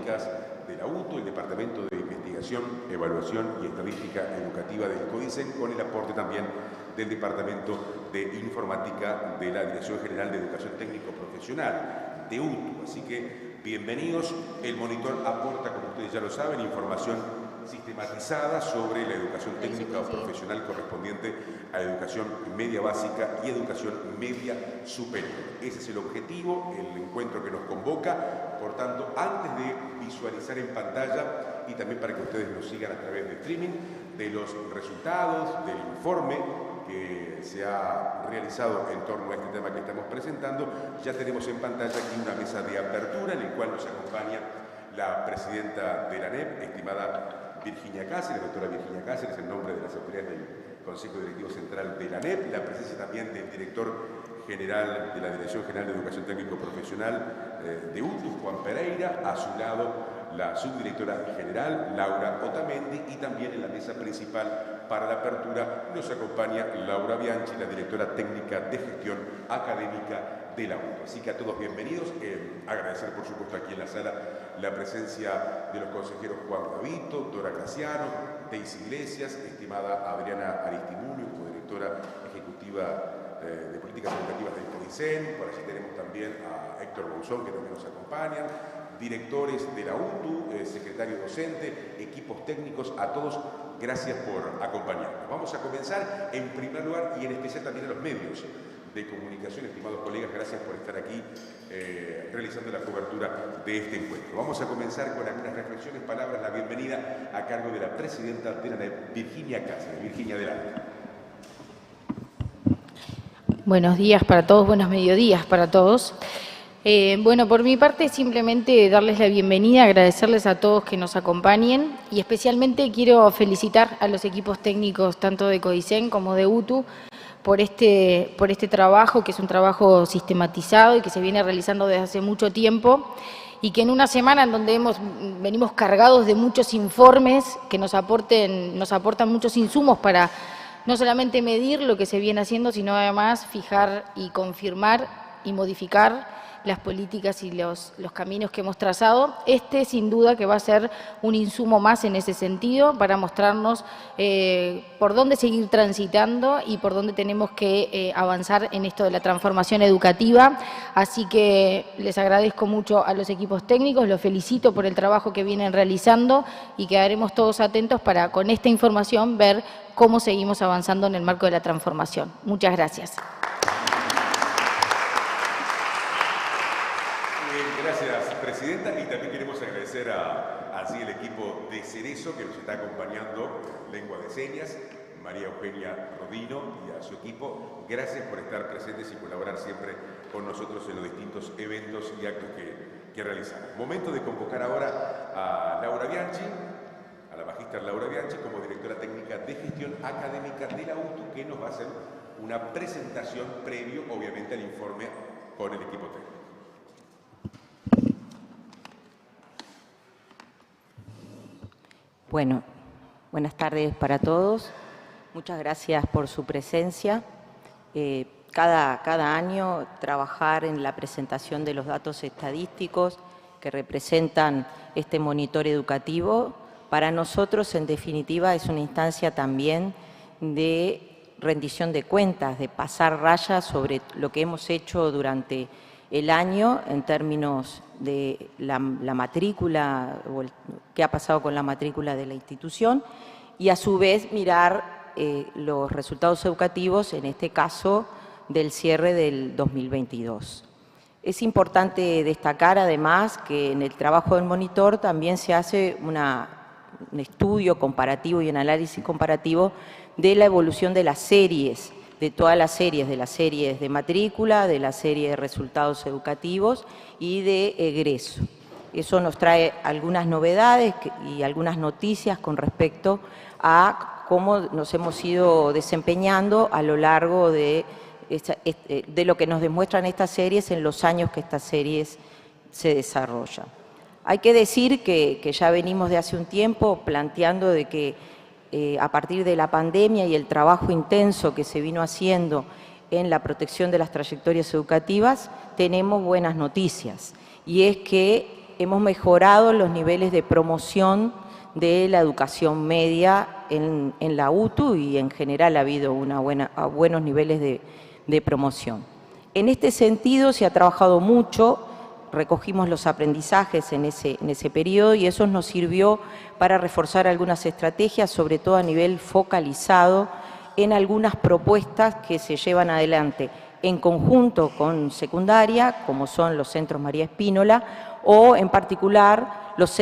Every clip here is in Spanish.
Políticas de la UTU, el Departamento de Investigación, Evaluación y Estadística Educativa del CODICEN, con el aporte también del Departamento de Informática de la Dirección General de Educación Técnico Profesional, de UTU. Así que bienvenidos. El monitor aporta, como ustedes ya lo saben, información sistematizada sobre la educación técnica o profesional correspondiente a educación media básica y educación media superior. Ese es el objetivo, el encuentro que nos convoca. Por tanto, antes de visualizar en pantalla y también para que ustedes nos sigan a través de streaming, de los resultados del informe que se ha realizado en torno a este tema que estamos presentando, ya tenemos en pantalla aquí una mesa de apertura en el cual nos acompaña la presidenta de la ANEP, estimada Virginia Cáceres, doctora Virginia Cáceres, en nombre de las autoridades del Consejo Directivo Central de la ANEP, la presencia también del director general de la Dirección General de Educación Técnico Profesional de UTU, Juan Pereira, a su lado la subdirectora general, Laura Otamendi, y también en la mesa principal para la apertura nos acompaña Laura Bianchi, la directora técnica de gestión académica de la UTU. Así que a todos bienvenidos. Agradecer, por supuesto, aquí en la sala la presencia de los consejeros Juan Gavito, Dora Graciano, Deisy Iglesias, estimada Adriana Aristimulio como directora ejecutiva de Políticas Educativas del CODICEN. Por allí tenemos también a Héctor Monzón, que también nos acompañan, directores de la UTU, secretario docente, equipos técnicos, a todos, gracias por acompañarnos. Vamos a comenzar en primer lugar y en especial también a los medios de comunicación, estimados colegas, gracias por estar aquí realizando la cobertura de este encuentro. Vamos a comenzar con algunas reflexiones, palabras, la bienvenida a cargo de la presidenta de la ANEP, Virginia Cáceres. Virginia, adelante. Buenos días para todos, buenos mediodías para todos. Bueno, por mi parte simplemente darles la bienvenida, agradecerles a todos que nos acompañen y especialmente quiero felicitar a los equipos técnicos tanto de CODICEN como de UTU por este trabajo, que es un trabajo sistematizado y que se viene realizando desde hace mucho tiempo y que en una semana en donde venimos cargados de muchos informes que nos aportan muchos insumos para no solamente medir lo que se viene haciendo, sino además fijar y confirmar y modificar las políticas y los caminos que hemos trazado. Sin duda que va a ser un insumo más en ese sentido para mostrarnos por dónde seguir transitando y por dónde tenemos que avanzar en esto de la transformación educativa. Así que les agradezco mucho a los equipos técnicos, los felicito por el trabajo que vienen realizando y quedaremos todos atentos para con esta información ver cómo seguimos avanzando en el marco de la transformación. Muchas gracias. Gracias, presidenta, y también queremos agradecer así el equipo de Cerezo que nos está acompañando, Lengua de Señas, María Eugenia Rodino y a su equipo. Gracias por estar presentes y colaborar siempre con nosotros en los distintos eventos y actos que realizamos. Momento de convocar ahora a Laura Bianchi, a la magíster Laura Bianchi, como directora técnica de gestión académica de la UTU, que nos va a hacer una presentación previo, obviamente, al informe con el equipo técnico. Bueno, buenas tardes para todos. Muchas gracias por su presencia. Cada año trabajar en la presentación de los datos estadísticos que representan este monitor educativo, para nosotros, en definitiva, es una instancia también de rendición de cuentas, de pasar rayas sobre lo que hemos hecho durante el año en términos de la matrícula o qué ha pasado con la matrícula de la institución y a su vez mirar los resultados educativos, en este caso del cierre del 2022. Es importante destacar además que en el trabajo del monitor también se hace un estudio comparativo y un análisis comparativo de la evolución de las series, de todas las series, de las series de matrícula, de la serie de resultados educativos y de egreso. Eso nos trae algunas novedades y algunas noticias con respecto a cómo nos hemos ido desempeñando a lo largo de lo que nos demuestran estas series en los años que estas series se desarrollan. Hay que decir que ya venimos de hace un tiempo planteando de que a partir de la pandemia y el trabajo intenso que se vino haciendo en la protección de las trayectorias educativas, tenemos buenas noticias. Y es que hemos mejorado los niveles de promoción de la educación media en la UTU y en general ha habido buenos niveles de promoción. En este sentido se ha trabajado mucho, recogimos los aprendizajes en ese periodo y eso nos sirvió para reforzar algunas estrategias, sobre todo a nivel focalizado en algunas propuestas que se llevan adelante en conjunto con secundaria, como son los centros María Espínola, o en particular los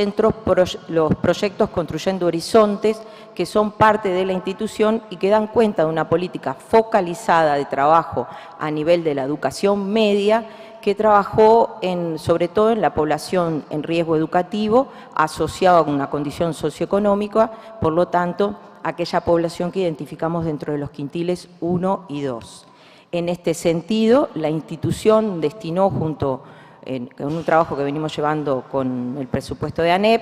proyectos Construyendo Horizontes, que son parte de la institución y que dan cuenta de una política focalizada de trabajo a nivel de la educación media, que trabajó sobre todo en la población en riesgo educativo, asociado a una condición socioeconómica, por lo tanto, aquella población que identificamos dentro de los quintiles 1 y 2. En este sentido, la institución destinó con un trabajo que venimos llevando con el presupuesto de ANEP,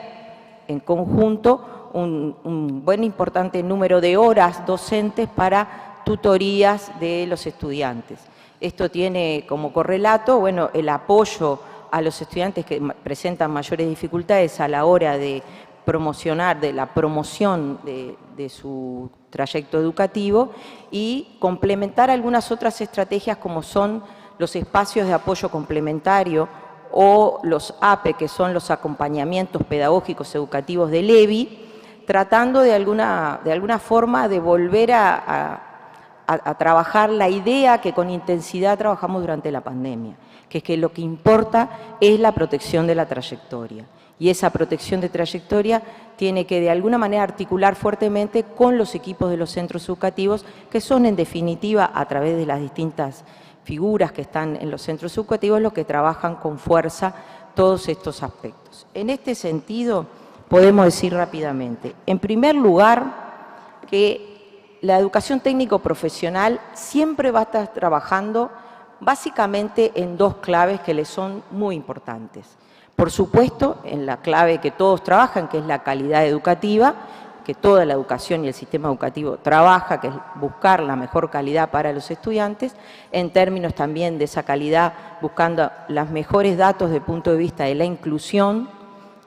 en conjunto, un buen importante número de horas docentes para tutorías de los estudiantes. Esto tiene como correlato, bueno, el apoyo a los estudiantes que presentan mayores dificultades a la hora de promocionar, de la promoción de su trayecto educativo y complementar algunas otras estrategias como son los espacios de apoyo complementario o los APE, que son los acompañamientos pedagógicos educativos del EBI, tratando de alguna forma de volver a trabajar la idea que con intensidad trabajamos durante la pandemia, que es que lo que importa es la protección de la trayectoria. Y esa protección de trayectoria tiene que de alguna manera articular fuertemente con los equipos de los centros educativos, que son en definitiva a través de las distintas figuras que están en los centros educativos los que trabajan con fuerza todos estos aspectos. En este sentido, podemos decir rápidamente, en primer lugar, que la educación técnico-profesional siempre va a estar trabajando básicamente en dos claves que le son muy importantes. Por supuesto, en la clave que todos trabajan, que es la calidad educativa, que toda la educación y el sistema educativo trabaja, que es buscar la mejor calidad para los estudiantes, en términos también de esa calidad, buscando los mejores datos desde el punto de vista de la inclusión,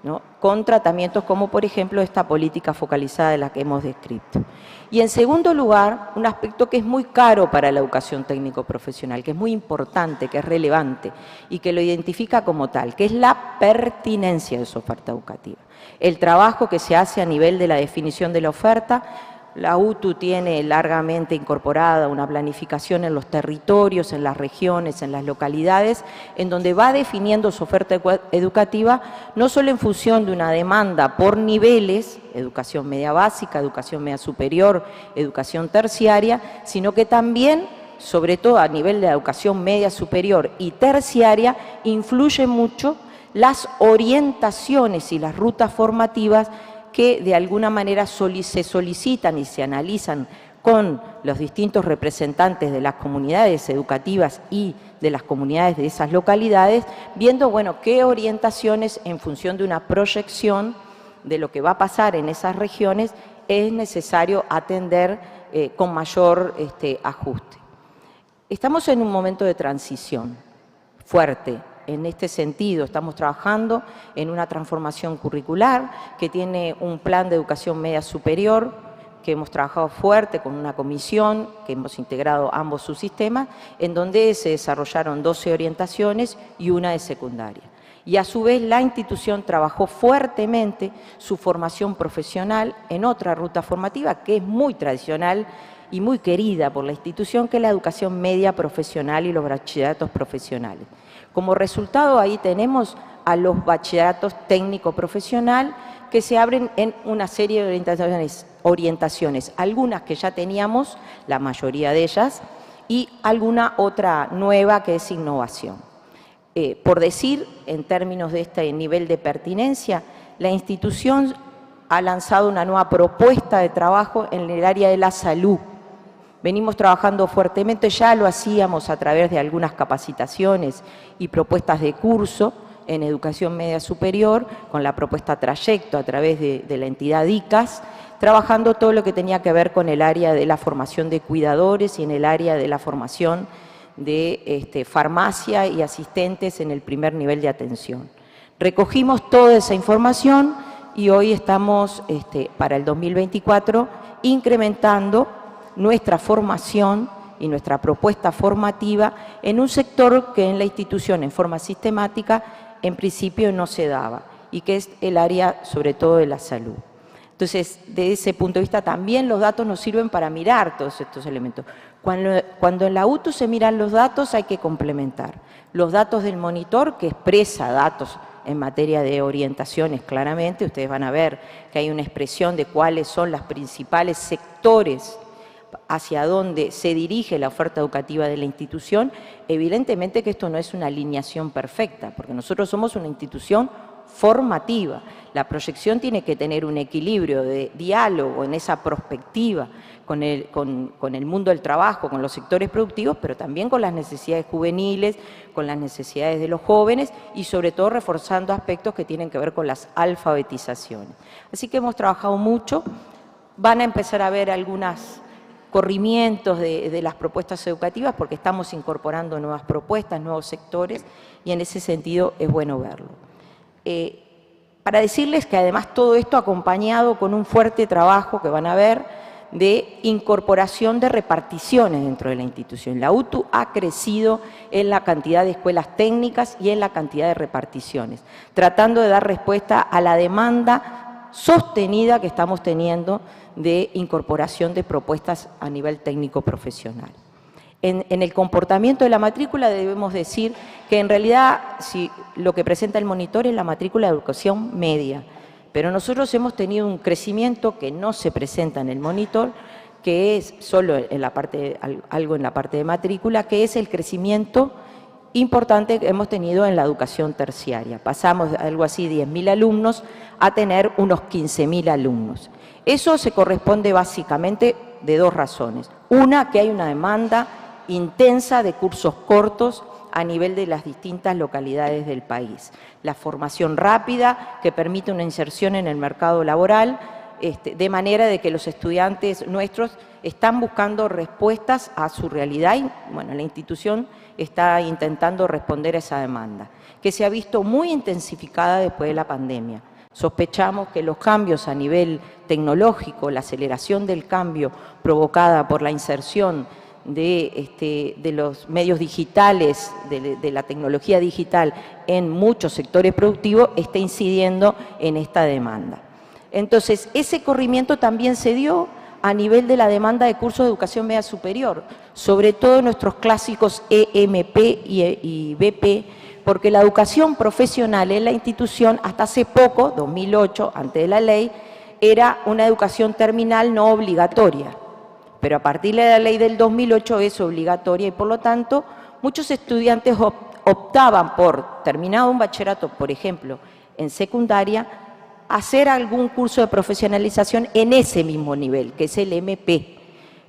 ¿no?, con tratamientos como, por ejemplo, esta política focalizada de la que hemos descrito. Y en segundo lugar, un aspecto que es muy caro para la educación técnico-profesional, que es muy importante, que es relevante y que lo identifica como tal, que es la pertinencia de su oferta educativa. El trabajo que se hace a nivel de la definición de la oferta, la UTU tiene largamente incorporada una planificación en los territorios, en las regiones, en las localidades, en donde va definiendo su oferta educativa, no solo en función de una demanda por niveles, educación media básica, educación media superior, educación terciaria, sino que también, sobre todo a nivel de la educación media superior y terciaria, influye mucho las orientaciones y las rutas formativas que de alguna manera se solicitan y se analizan con los distintos representantes de las comunidades educativas y de las comunidades de esas localidades, viendo, bueno, qué orientaciones en función de una proyección de lo que va a pasar en esas regiones es necesario atender con mayor ajuste. Estamos en un momento de transición fuerte. En este sentido, estamos trabajando en una transformación curricular que tiene un plan de educación media superior que hemos trabajado fuerte con una comisión, que hemos integrado ambos subsistemas, en donde se desarrollaron 12 orientaciones y una de secundaria. Y a su vez la institución trabajó fuertemente su formación profesional en otra ruta formativa que es muy tradicional y muy querida por la institución, que es la educación media profesional y los bachilleratos profesionales. Como resultado, ahí tenemos a los bachilleratos técnico-profesional que se abren en una serie de orientaciones, algunas que ya teníamos, la mayoría de ellas, y alguna otra nueva que es innovación. Por decir, en términos de este nivel de pertinencia, la institución ha lanzado una nueva propuesta de trabajo en el área de la salud. Venimos trabajando fuertemente, ya lo hacíamos a través de algunas capacitaciones y propuestas de curso en educación media superior, con la propuesta Trayecto a través de la entidad ICAS, trabajando todo lo que tenía que ver con el área de la formación de cuidadores y en el área de la formación de farmacia y asistentes en el primer nivel de atención. Recogimos toda esa información y hoy estamos, para el 2024, incrementando nuestra formación y nuestra propuesta formativa en un sector que en la institución, en forma sistemática, en principio no se daba, y que es el área, sobre todo, de la salud. Entonces, de ese punto de vista, también los datos nos sirven para mirar todos estos elementos. Cuando en la UTU se miran los datos, hay que complementar. Los datos del monitor, que expresa datos en materia de orientaciones, claramente, ustedes van a ver que hay una expresión de cuáles son los principales sectores hacia dónde se dirige la oferta educativa de la institución. Evidentemente que esto no es una alineación perfecta, porque nosotros somos una institución formativa. La proyección tiene que tener un equilibrio de diálogo en esa perspectiva con el mundo del trabajo, con los sectores productivos, pero también con las necesidades juveniles, con las necesidades de los jóvenes y sobre todo reforzando aspectos que tienen que ver con las alfabetizaciones. Así que hemos trabajado mucho, van a empezar a ver algunos corrimientos de las propuestas educativas porque estamos incorporando nuevas propuestas, nuevos sectores y en ese sentido es bueno verlo. Para decirles que además todo esto acompañado con un fuerte trabajo que van a ver de incorporación de reparticiones dentro de la institución. La UTU ha crecido en la cantidad de escuelas técnicas y en la cantidad de reparticiones, tratando de dar respuesta a la demanda sostenida que estamos teniendo de incorporación de propuestas a nivel técnico profesional. En el comportamiento de la matrícula debemos decir que en realidad lo que presenta el monitor es la matrícula de educación media, pero nosotros hemos tenido un crecimiento que no se presenta en el monitor, que es solo algo en la parte de matrícula, que es el crecimiento importante que hemos tenido en la educación terciaria. Pasamos de algo así 10.000 alumnos a tener unos 15.000 alumnos. Eso se corresponde básicamente de dos razones. Una, que hay una demanda intensa de cursos cortos a nivel de las distintas localidades del país. La formación rápida que permite una inserción en el mercado laboral, de manera de que los estudiantes nuestros están buscando respuestas a su realidad y, bueno, la institución está intentando responder a esa demanda, que se ha visto muy intensificada después de la pandemia. Sospechamos que los cambios a nivel tecnológico, la aceleración del cambio provocada por la inserción de los medios digitales, de la tecnología digital en muchos sectores productivos, está incidiendo en esta demanda. Entonces, ese corrimiento también se dio a nivel de la demanda de cursos de educación media superior, sobre todo nuestros clásicos EMP y BP, porque la educación profesional en la institución hasta hace poco, 2008, antes de la ley, era una educación terminal no obligatoria. Pero a partir de la ley del 2008 es obligatoria y por lo tanto muchos estudiantes optaban por, terminado un bachillerato, por ejemplo, en secundaria, hacer algún curso de profesionalización en ese mismo nivel, que es el MP.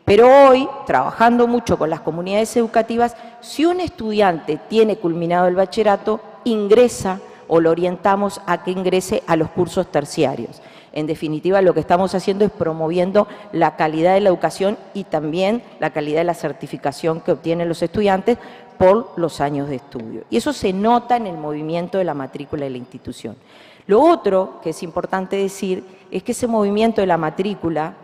Pero hoy, trabajando mucho con las comunidades educativas, si un estudiante tiene culminado el bachillerato, ingresa o lo orientamos a que ingrese a los cursos terciarios. En definitiva, lo que estamos haciendo es promoviendo la calidad de la educación y también la calidad de la certificación que obtienen los estudiantes por los años de estudio. Y eso se nota en el movimiento de la matrícula de la institución. Lo otro que es importante decir es que ese movimiento de la matrícula,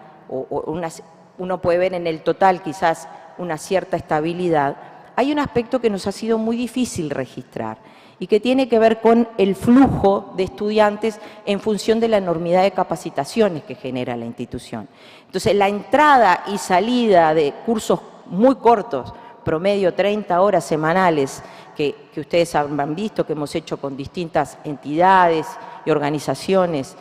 uno puede ver en el total quizás una cierta estabilidad, hay un aspecto que nos ha sido muy difícil registrar y que tiene que ver con el flujo de estudiantes en función de la enormidad de capacitaciones que genera la institución. Entonces, la entrada y salida de cursos muy cortos, promedio 30 horas semanales, que ustedes han visto que hemos hecho con distintas entidades y organizaciones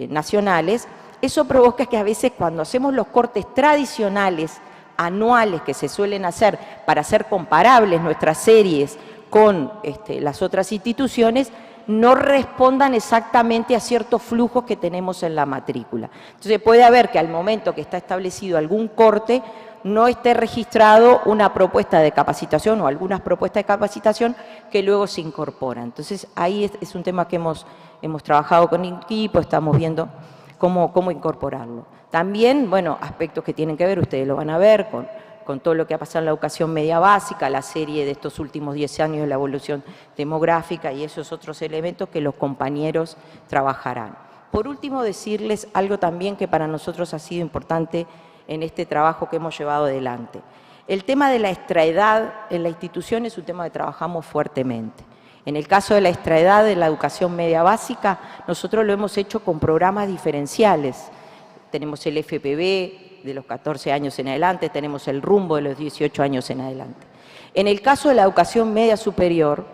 nacionales, eso provoca que a veces cuando hacemos los cortes tradicionales, anuales, que se suelen hacer para hacer comparables nuestras series con las otras instituciones, no respondan exactamente a ciertos flujos que tenemos en la matrícula. Entonces puede haber que al momento que está establecido algún corte, no esté registrado una propuesta de capacitación o algunas propuestas de capacitación que luego se incorporan. Entonces ahí es un tema que hemos trabajado con el equipo, estamos viendo cómo incorporarlo. También, bueno, aspectos que tienen que ver, ustedes lo van a ver, con con todo lo que ha pasado en la educación media básica, la serie de estos últimos 10 años de la evolución demográfica y esos otros elementos que los compañeros trabajarán. Por último, decirles algo también que para nosotros ha sido importante en este trabajo que hemos llevado adelante. El tema de la extraedad en la institución es un tema que trabajamos fuertemente. En el caso de la extraedad de la educación media básica, nosotros lo hemos hecho con programas diferenciales. Tenemos el FPB de los 14 años en adelante, tenemos el rumbo de los 18 años en adelante. En el caso de la educación media superior,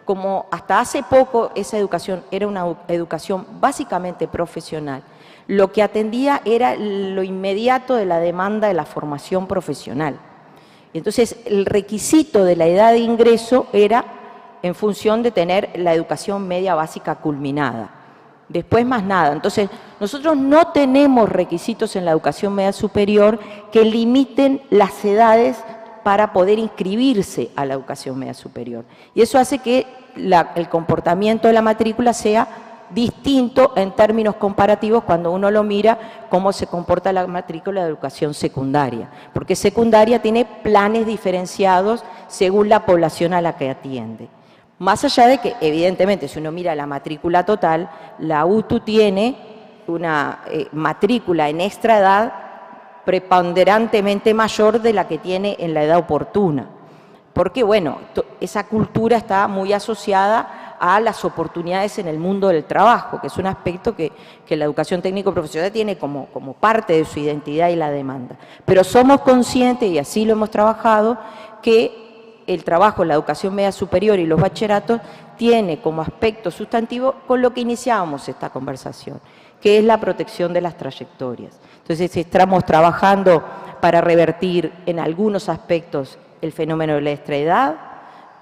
como hasta hace poco esa educación era una educación básicamente profesional, lo que atendía era lo inmediato de la demanda de la formación profesional. Entonces, el requisito de la edad de ingreso era en función de tener la educación media básica culminada. Después más nada. Entonces, nosotros no tenemos requisitos en la educación media superior que limiten las edades para poder inscribirse a la educación media superior. Y eso hace que el comportamiento de la matrícula sea distinto en términos comparativos cuando uno lo mira cómo se comporta la matrícula de educación secundaria, porque secundaria tiene planes diferenciados según la población a la que atiende. Más allá de que, evidentemente, si uno mira la matrícula total, la UTU tiene una matrícula en extra edad preponderantemente mayor de la que tiene en la edad oportuna, porque, bueno, esa cultura está muy asociada a las oportunidades en el mundo del trabajo, que es un aspecto que la educación técnico-profesional tiene como parte de su identidad y la demanda. Pero somos conscientes, y así lo hemos trabajado, que el trabajo en la educación media superior y los bachilleratos tiene como aspecto sustantivo con lo que iniciábamos esta conversación, que es la protección de las trayectorias. Entonces, estamos trabajando para revertir en algunos aspectos el fenómeno de la extraedad,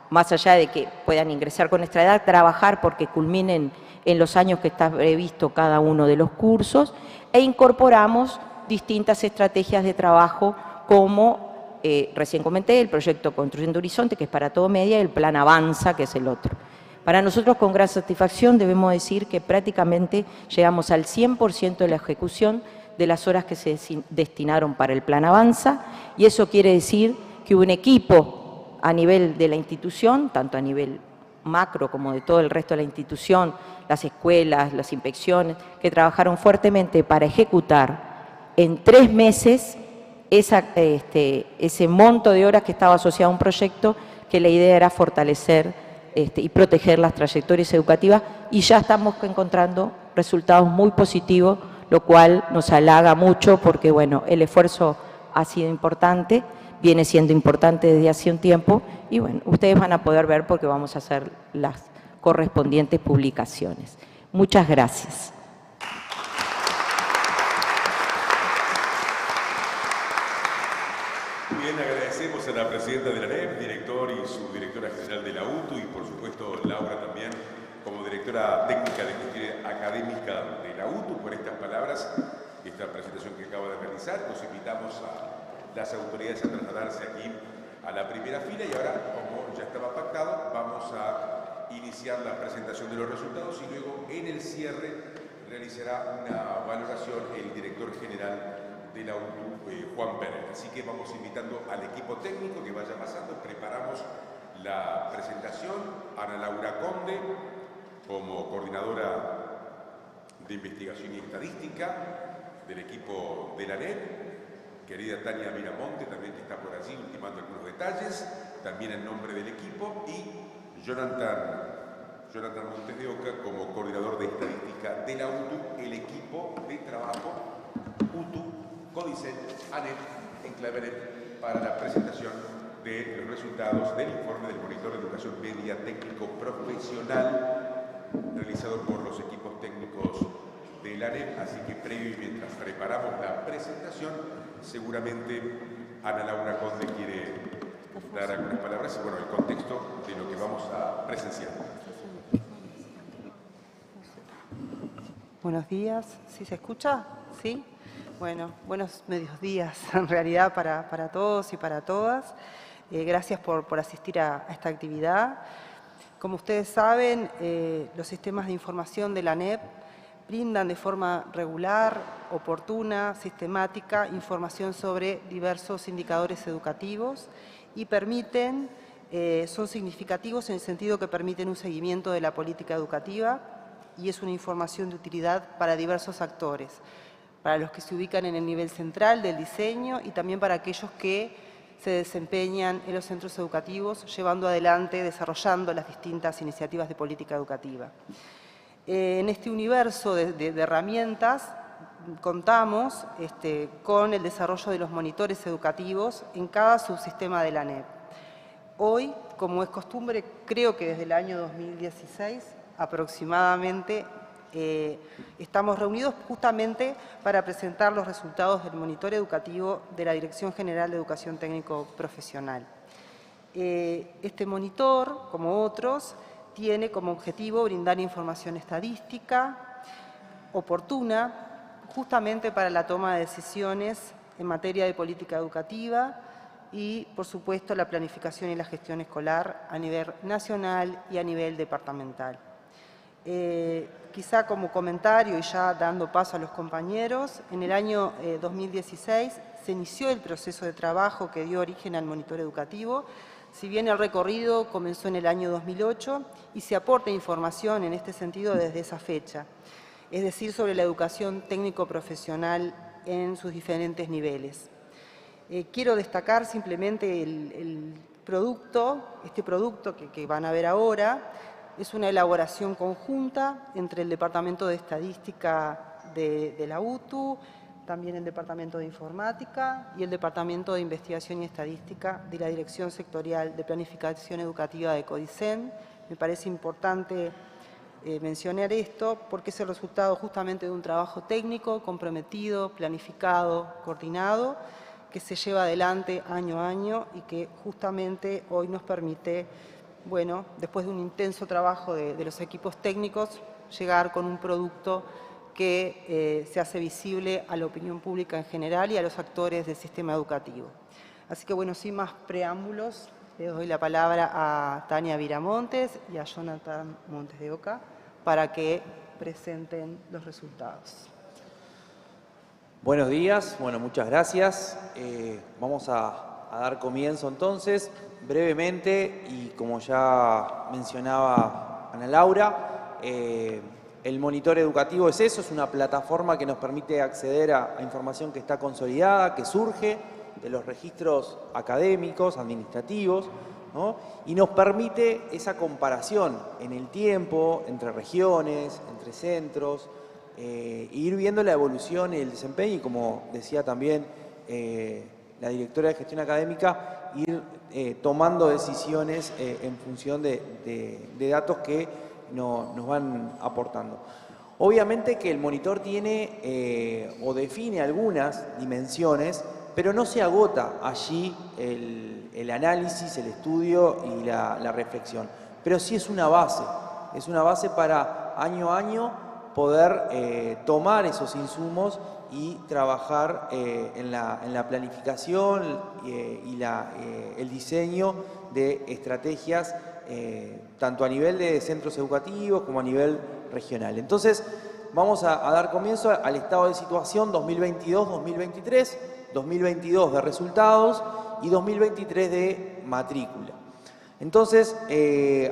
más allá de que puedan ingresar con extraedad, trabajar porque culminen en los años que está previsto cada uno de los cursos, e incorporamos distintas estrategias de trabajo como, recién comenté, el proyecto Construyendo Horizonte, que es para todo media, y el plan Avanza, que es el otro. Para nosotros, con gran satisfacción, debemos decir que prácticamente llegamos al 100% de la ejecución de las horas que se destinaron para el plan Avanza, y eso quiere decir que hubo un equipo a nivel de la institución, tanto a nivel macro como de todo el resto de la institución, las escuelas, las inspecciones, que trabajaron fuertemente para ejecutar en 3 meses ese monto de horas que estaba asociado a un proyecto que la idea era fortalecer y proteger las trayectorias educativas, y ya estamos encontrando resultados muy positivos, lo cual nos halaga mucho porque, bueno, el esfuerzo ha sido importante, viene siendo importante desde hace un tiempo, y bueno, ustedes van a poder ver porque vamos a hacer las correspondientes publicaciones. Muchas gracias. Bien, agradecemos a la presidenta de la ANEP, director y subdirectora general de la UTU, y por supuesto Laura también, como directora técnica de gestión académica de la UTU, por estas palabras, esta presentación que acaba de realizar. Nos invitamos a las autoridades a trasladarse aquí a la primera fila, y ahora, como ya estaba pactado, vamos a iniciar la presentación de los resultados, y luego en el cierre realizará una valoración el director general de la UTU, Juan Pérez. Así que vamos invitando al equipo técnico que vaya pasando. Preparamos la presentación. Ana Laura Conde, como coordinadora de investigación y estadística del equipo de la ANEP. Querida Tania Miramonte, también que está por allí ultimando algunos detalles, también en nombre del equipo, y Jonathan Montes de Oca como coordinador de estadística de la UTU, el equipo de trabajo UTU, CODICET, ANEP, en Claveret, para la presentación de los resultados del informe del monitor de educación media técnico profesional realizado por los equipos técnicos de la ANEP. Así que previo y mientras preparamos la presentación, seguramente Ana Laura Conde quiere dar algunas palabras y, bueno, el contexto de lo que vamos a presenciar. Buenos días, ¿sí se escucha? ¿Sí? Bueno, buenos medios días en realidad para todos y para todas. Gracias por asistir a esta actividad. Como ustedes saben, los sistemas de información de la ANEP brindan de forma regular, oportuna, sistemática, información sobre diversos indicadores educativos y permiten, son significativos en el sentido que permiten un seguimiento de la política educativa y es una información de utilidad para diversos actores, para los que se ubican en el nivel central del diseño y también para aquellos que se desempeñan en los centros educativos, llevando adelante, desarrollando las distintas iniciativas de política educativa. En este universo de herramientas contamos con el desarrollo de los monitores educativos en cada subsistema de la ANEP. Hoy, como es costumbre, creo que desde el año 2016 aproximadamente, estamos reunidos justamente para presentar los resultados del monitor educativo de la Dirección General de Educación Técnico Profesional. Este monitor, como otros, tiene como objetivo brindar información estadística oportuna justamente para la toma de decisiones en materia de política educativa y, por supuesto, la planificación y la gestión escolar a nivel nacional y a nivel departamental. Quizá como comentario y ya dando paso a los compañeros, en el año 2016 se inició el proceso de trabajo que dio origen al monitor educativo, si bien el recorrido comenzó en el año 2008 y se aporta información en este sentido desde esa fecha, es decir, sobre la educación técnico-profesional en sus diferentes niveles. Quiero destacar simplemente el producto, este producto que van a ver ahora, es una elaboración conjunta entre el Departamento de Estadística de la UTU, también el Departamento de Informática y el Departamento de Investigación y Estadística de la Dirección Sectorial de Planificación Educativa de CODICEN. Me parece importante mencionar esto porque es el resultado justamente de un trabajo técnico, comprometido, planificado, coordinado, que se lleva adelante año a año y que justamente hoy nos permite, bueno, después de un intenso trabajo de los equipos técnicos, llegar con un producto que se hace visible a la opinión pública en general y a los actores del sistema educativo. Así que, bueno, sin más preámbulos, le doy la palabra a Tania Viramontes y a Jonathan Montes de Oca para que presenten los resultados. Buenos días, bueno, muchas gracias. Vamos a dar comienzo entonces, brevemente, y como ya mencionaba Ana Laura, el monitor educativo es eso, es una plataforma que nos permite acceder a información que está consolidada, que surge de los registros académicos, administrativos, ¿no? Y nos permite esa comparación en el tiempo, entre regiones, entre centros, ir viendo la evolución y el desempeño y, como decía también la directora de gestión académica, ir tomando decisiones en función de datos que nos van aportando. Obviamente que el monitor tiene o define algunas dimensiones, pero no se agota allí el análisis, el estudio y la reflexión. Pero sí es una base para año a año poder tomar esos insumos y trabajar en la planificación y el diseño de estrategias tanto a nivel de centros educativos como a nivel regional. Entonces, vamos a dar comienzo al estado de situación 2022-2023, 2022 de resultados y 2023 de matrícula. Entonces,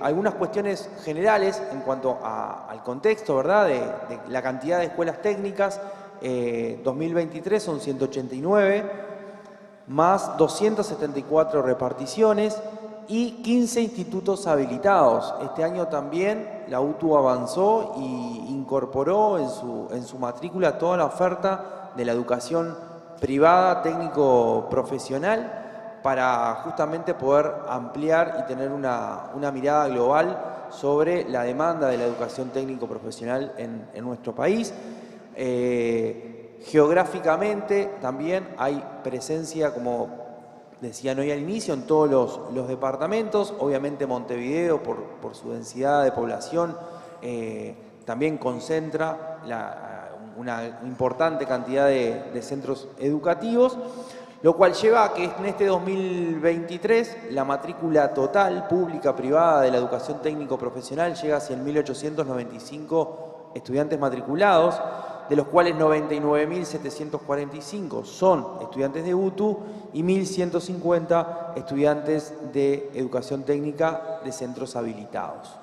algunas cuestiones generales en cuanto al contexto, ¿verdad?, de la cantidad de escuelas técnicas. 2023 son 189, más 274 reparticiones y 15 institutos habilitados. Este año también la UTU avanzó y incorporó en su matrícula toda la oferta de la educación privada técnico-profesional para justamente poder ampliar y tener una mirada global sobre la demanda de la educación técnico-profesional en nuestro país. Geográficamente también hay presencia, como decían hoy al inicio, en todos los departamentos. Obviamente Montevideo, por su densidad de población, también concentra una importante cantidad de centros educativos, lo cual lleva a que en este 2023 la matrícula total pública-privada de la educación técnico-profesional llega a 100.895 estudiantes matriculados, de los cuales 99.745 son estudiantes de UTU y 1.150 estudiantes de educación técnica de centros habilitados.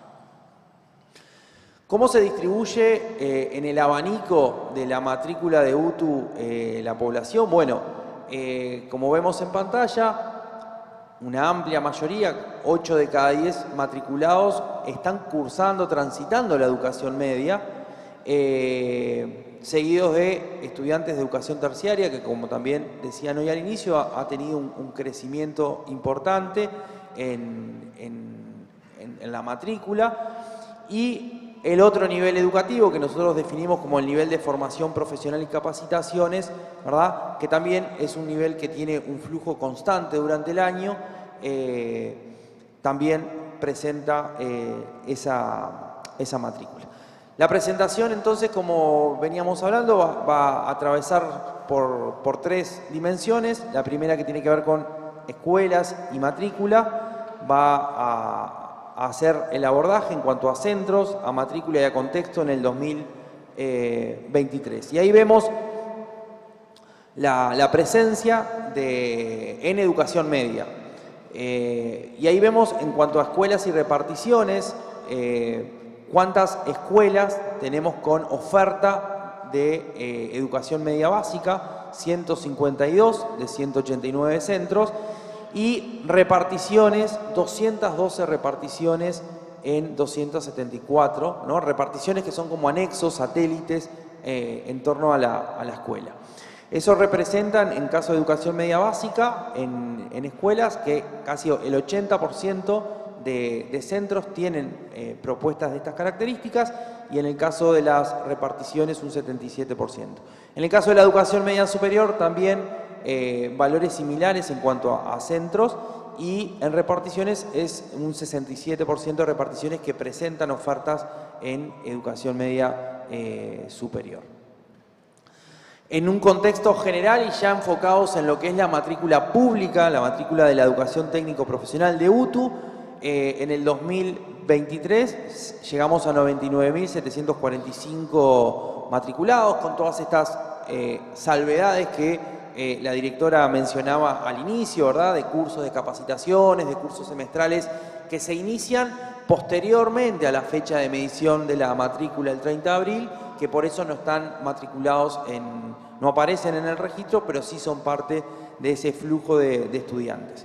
¿Cómo se distribuye en el abanico de la matrícula de UTU la población? Bueno, como vemos en pantalla, una amplia mayoría, 8 de cada 10 matriculados, están cursando, transitando la educación media, seguidos de estudiantes de educación terciaria, que como también decían hoy al inicio, ha tenido un crecimiento importante en la matrícula, y el otro nivel educativo que nosotros definimos como el nivel de formación profesional y capacitaciones, ¿verdad?, que también es un nivel que tiene un flujo constante durante el año, también presenta esa matrícula. La presentación, entonces, como veníamos hablando, va a atravesar por 3 dimensiones. La primera, que tiene que ver con escuelas y matrícula, va a hacer el abordaje en cuanto a centros, a matrícula y a contexto en el 2023. Y ahí vemos la presencia en educación media. Y ahí vemos, en cuanto a escuelas y reparticiones, cuántas escuelas tenemos con oferta de educación media básica, 152 de 189 centros, y reparticiones, 212 reparticiones en 274, ¿no? Reparticiones que son como anexos, satélites en torno a la escuela. Eso representan, en caso de educación media básica, en escuelas, que casi el 80% de centros tienen propuestas de estas características, y en el caso de las reparticiones un 77%. En el caso de la educación media superior también valores similares en cuanto a centros, y en reparticiones es un 67% de reparticiones que presentan ofertas en educación media superior. En un contexto general y ya enfocados en lo que es la matrícula pública, la matrícula de la educación técnico-profesional de UTU, en el 2023 llegamos a 99.745 matriculados, con todas estas salvedades que la directora mencionaba al inicio, ¿verdad?, de cursos de capacitaciones, de cursos semestrales que se inician posteriormente a la fecha de medición de la matrícula el 30 de abril, que por eso no están matriculados no aparecen en el registro, pero sí son parte de ese flujo de estudiantes.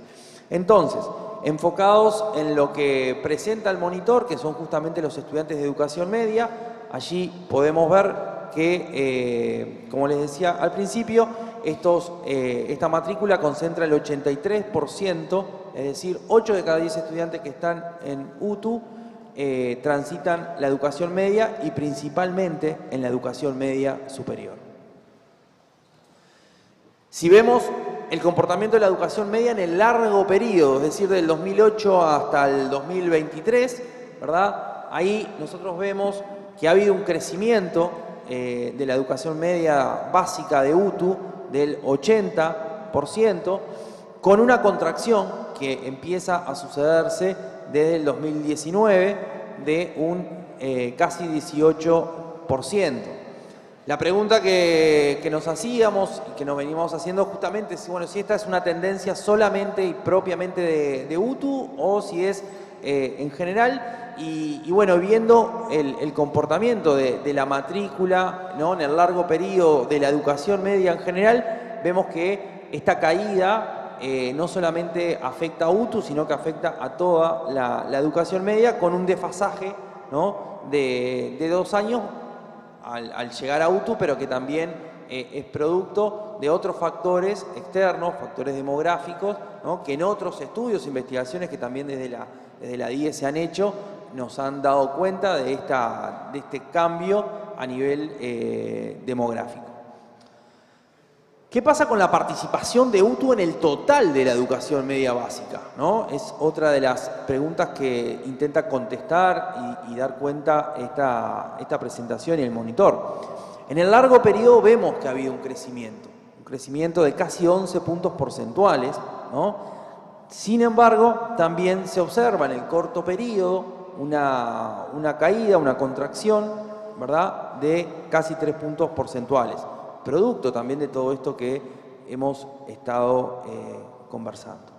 Entonces, enfocados en lo que presenta el monitor, que son justamente los estudiantes de educación media, allí podemos ver que, como les decía al principio, esta matrícula concentra el 83%, es decir, 8 de cada 10 estudiantes que están en UTU transitan la educación media, y principalmente en la educación media superior. Si vemos el comportamiento de la educación media en el largo periodo, es decir, del 2008 hasta el 2023, ¿verdad?, ahí nosotros vemos que ha habido un crecimiento de la educación media básica de UTU del 80%, con una contracción que empieza a sucederse desde el 2019 de un casi 18%. La pregunta que nos hacíamos y que nos venimos haciendo justamente es, bueno, si esta es una tendencia solamente y propiamente de UTU o si es en general. Y bueno, viendo el comportamiento de la matrícula, ¿no?, en el largo periodo de la educación media en general, vemos que esta caída no solamente afecta a UTU, sino que afecta a toda la educación media, con un desfasaje, ¿no?, de 2 años al llegar a UTU, pero que también es producto de otros factores externos, factores demográficos, ¿no?, que en otros estudios, investigaciones que también desde la DIE se han hecho, nos han dado cuenta de este cambio a nivel demográfico. ¿Qué pasa con la participación de UTU en el total de la educación media básica, ¿no? Es otra de las preguntas que intenta contestar y dar cuenta esta presentación y el monitor. En el largo periodo vemos que ha habido un crecimiento de casi 11 puntos porcentuales, ¿no? Sin embargo, también se observa en el corto periodo una caída, una contracción ¿verdad?, de casi 3 puntos porcentuales, producto también de todo esto que hemos estado conversando.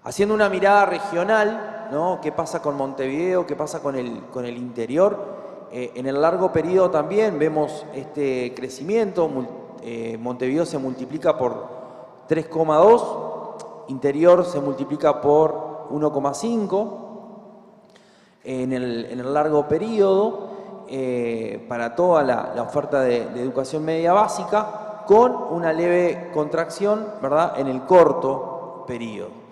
Haciendo una mirada regional, ¿no?, ¿qué pasa con Montevideo? ¿Qué pasa con el interior? En el largo periodo también vemos este crecimiento. Montevideo se multiplica por 3,2, interior se multiplica por 1,5 en el largo periodo para toda la oferta de educación media básica, con una leve contracción, ¿verdad?, en el corto periodo.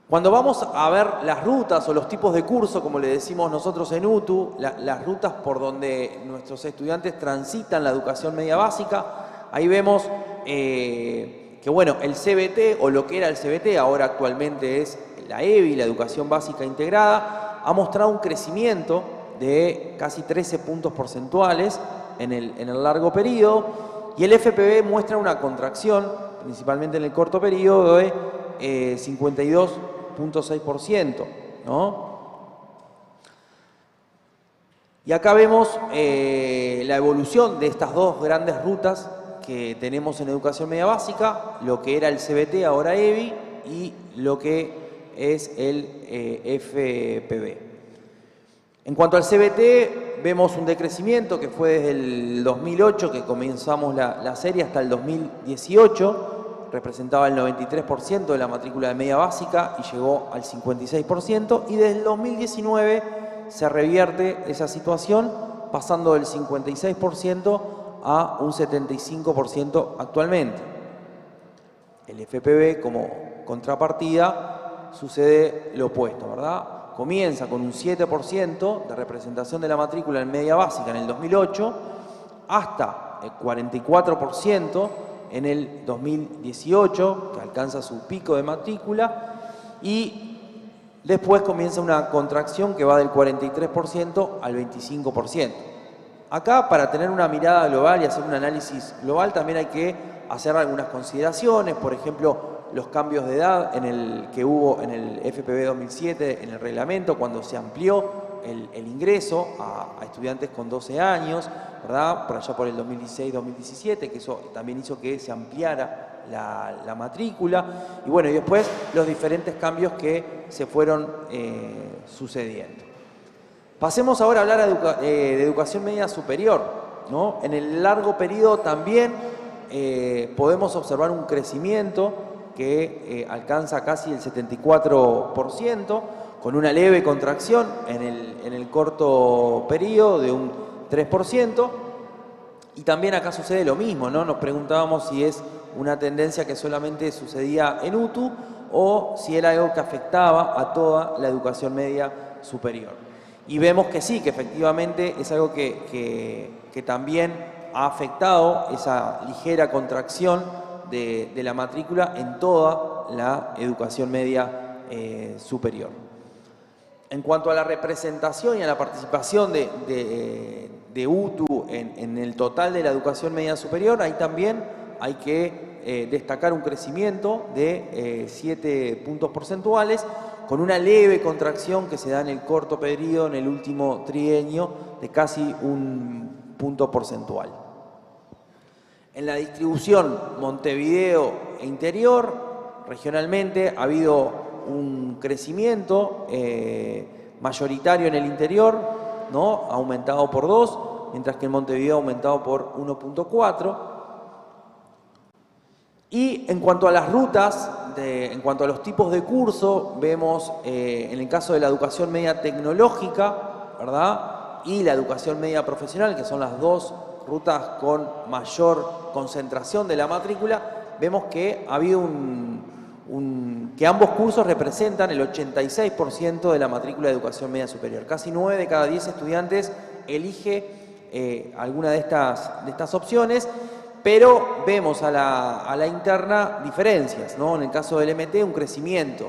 Cuando vamos a ver las rutas o los tipos de curso, como le decimos nosotros en UTU, las rutas por donde nuestros estudiantes transitan la educación media básica, ahí vemos que, bueno, el CBT, o lo que era el CBT, ahora actualmente es la EBI, la Educación Básica Integrada, ha mostrado un crecimiento de casi 13 puntos porcentuales en el largo periodo, y el FPB muestra una contracción, principalmente en el corto periodo, de 52,6%, ¿no? Y acá vemos la evolución de estas dos grandes rutas que tenemos en educación media básica, lo que era el CBT, ahora EBI, y lo que es el FPB. En cuanto al CBT, vemos un decrecimiento que fue desde el 2008, que comenzamos la serie, hasta el 2018, representaba el 93% de la matrícula de media básica y llegó al 56%, y desde el 2019 se revierte esa situación, pasando del 56% a un 75% actualmente. El FPB, como contrapartida, sucede lo opuesto, ¿verdad? Comienza con un 7% de representación de la matrícula en media básica en el 2008, hasta el 44% en el 2018, que alcanza su pico de matrícula, y después comienza una contracción que va del 43% al 25%. Acá, para tener una mirada global y hacer un análisis global, también hay que hacer algunas consideraciones. Por ejemplo, los cambios de edad que hubo en el FPB 2007, en el reglamento, cuando se amplió el ingreso a estudiantes con 12 años, ¿verdad?, por allá por el 2016-2017, que eso también hizo que se ampliara la matrícula. Y bueno, y después los diferentes cambios que se fueron sucediendo. Pasemos ahora a hablar de educación media superior, ¿no? En el largo periodo también podemos observar un crecimiento que alcanza casi el 74%, con una leve contracción en el corto periodo de un 3%. Y también acá sucede lo mismo, ¿no? Nos preguntábamos si es una tendencia que solamente sucedía en UTU o si era algo que afectaba a toda la educación media superior. Y vemos que sí, que efectivamente es algo que también ha afectado esa ligera contracción de la matrícula en toda la educación media superior. En cuanto a la representación y a la participación de UTU en el total de la educación media superior, ahí también hay que destacar un crecimiento de 7 puntos porcentuales, con una leve contracción que se da en el corto periodo, en el último trienio, de casi un punto porcentual. En la distribución Montevideo e interior, regionalmente ha habido un crecimiento mayoritario en el interior, ¿no?, ha aumentado por 2, mientras que en Montevideo ha aumentado por 1,4. Y en cuanto a las rutas, en cuanto a los tipos de curso, vemos en el caso de la educación media tecnológica, ¿verdad?, y la educación media profesional, que son las dos rutas con mayor concentración de la matrícula, vemos que ha habido que ambos cursos representan el 86% de la matrícula de educación media superior. Casi 9 de cada 10 estudiantes elige alguna de estas opciones, pero vemos a la interna diferencias, ¿no? En el caso del MT, un crecimiento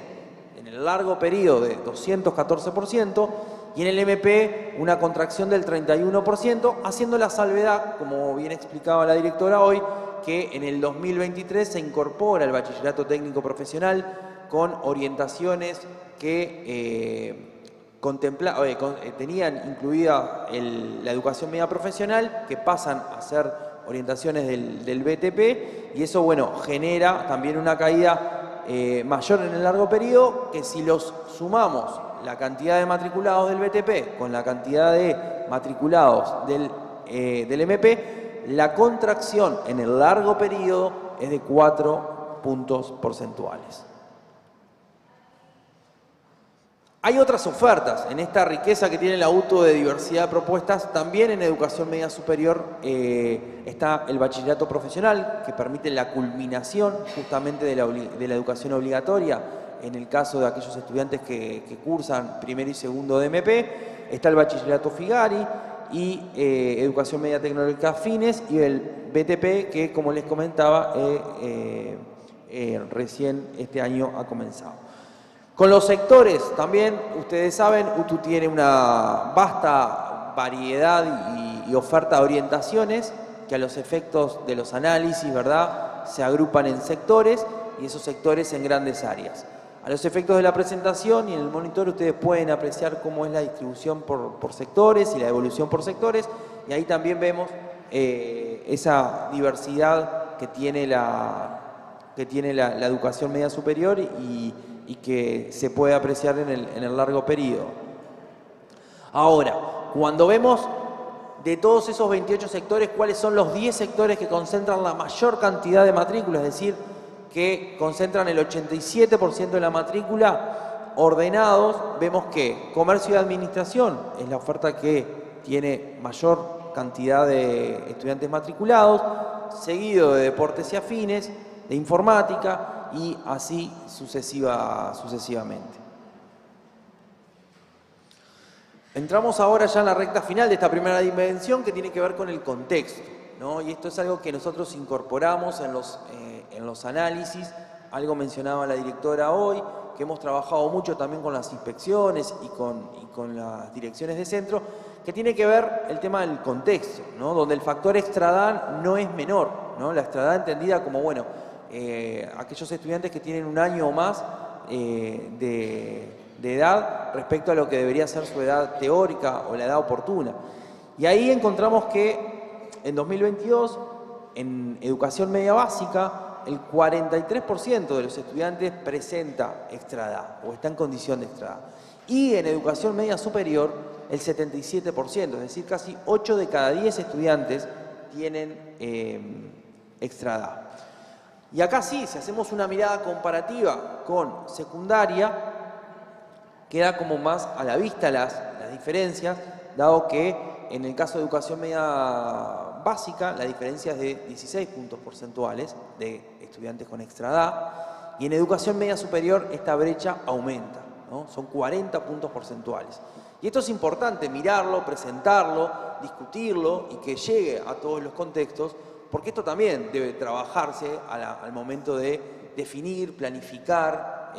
en el largo periodo de 214%, y en el MP una contracción del 31%, haciendo la salvedad, como bien explicaba la directora hoy, que en el 2023 se incorpora el bachillerato técnico profesional con orientaciones que tenían incluida la educación media profesional, que pasan a ser orientaciones del BTP, y eso, bueno, genera también una caída mayor en el largo periodo, que si los sumamos la cantidad de matriculados del BTP con la cantidad de matriculados del MP, la contracción en el largo periodo es de 4 puntos porcentuales. Hay otras ofertas en esta riqueza que tiene la UTU de diversidad de propuestas. También en educación media superior está el bachillerato profesional, que permite la culminación justamente de la educación obligatoria en el caso de aquellos estudiantes que cursan primero y segundo de MP. Está el bachillerato Figari y educación media tecnológica afines, y el BTP, que como les comentaba, recién este año ha comenzado. Con los sectores también, ustedes saben, UTU tiene una vasta variedad y oferta de orientaciones que a los efectos de los análisis, ¿verdad?, se agrupan en sectores, y esos sectores en grandes áreas. A los efectos de la presentación y en el monitor ustedes pueden apreciar cómo es la distribución por sectores y la evolución por sectores, y ahí también vemos esa diversidad que tiene la educación media superior y que se puede apreciar en el largo periodo. Ahora, cuando vemos de todos esos 28 sectores, cuáles son los 10 sectores que concentran la mayor cantidad de matrículas, es decir, que concentran el 87% de la matrícula ordenados, vemos que comercio y administración es la oferta que tiene mayor cantidad de estudiantes matriculados, seguido de deportes y afines, de informática, y así sucesivamente. Entramos ahora ya en la recta final de esta primera dimensión, que tiene que ver con el contexto, ¿no? Y esto es algo que nosotros incorporamos en los análisis. Algo mencionaba la directora hoy, que hemos trabajado mucho también con las inspecciones y con las direcciones de centro, que tiene que ver el tema del contexto, ¿no? Donde el factor extradad no es menor, ¿no? La extradad entendida como, bueno, aquellos estudiantes que tienen un año o más de edad respecto a lo que debería ser su edad teórica o la edad oportuna. Y ahí encontramos que en 2022, en educación media básica, el 43% de los estudiantes presenta extradad o está en condición de extradad. Y en educación media superior, el 77%, es decir, casi 8 de cada 10 estudiantes tienen extradad. Y acá sí, si hacemos una mirada comparativa con secundaria, queda como más a la vista las diferencias, dado que en el caso de educación media básica la diferencia es de 16 puntos porcentuales de estudiantes con extradad, y en educación media superior esta brecha aumenta, ¿no? Son 40 puntos porcentuales. Y esto es importante mirarlo, presentarlo, discutirlo y que llegue a todos los contextos, porque esto también debe trabajarse al momento de definir, planificar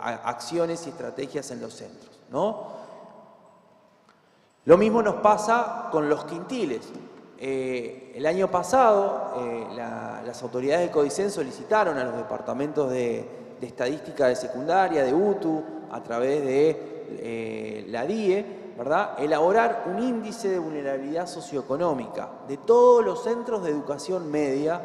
acciones y estrategias en los centros, ¿no? Lo mismo nos pasa con los quintiles. El año pasado las autoridades de Codicen solicitaron a los departamentos de estadística de secundaria, de UTU, a través de la DIE, ¿verdad?, elaborar un índice de vulnerabilidad socioeconómica de todos los centros de educación media,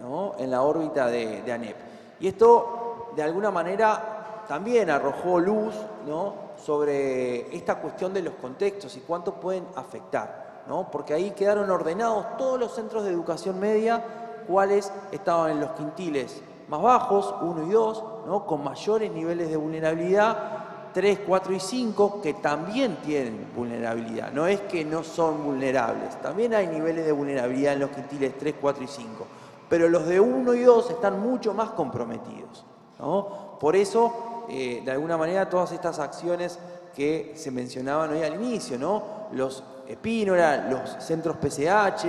¿no?, en la órbita de ANEP. Y esto, de alguna manera, también arrojó luz, ¿no?, sobre esta cuestión de los contextos y cuánto pueden afectar, ¿no? Porque ahí quedaron ordenados todos los centros de educación media, cuáles estaban en los quintiles más bajos, 1 y 2, ¿no?, con mayores niveles de vulnerabilidad, 3, 4 y 5, que también tienen vulnerabilidad. No es que no son vulnerables, también hay niveles de vulnerabilidad en los quintiles 3, 4 y 5. Pero los de 1 y 2 están mucho más comprometidos, ¿no? Por eso, de alguna manera, todas estas acciones que se mencionaban hoy al inicio, ¿no?, los Espínola, los centros PCH,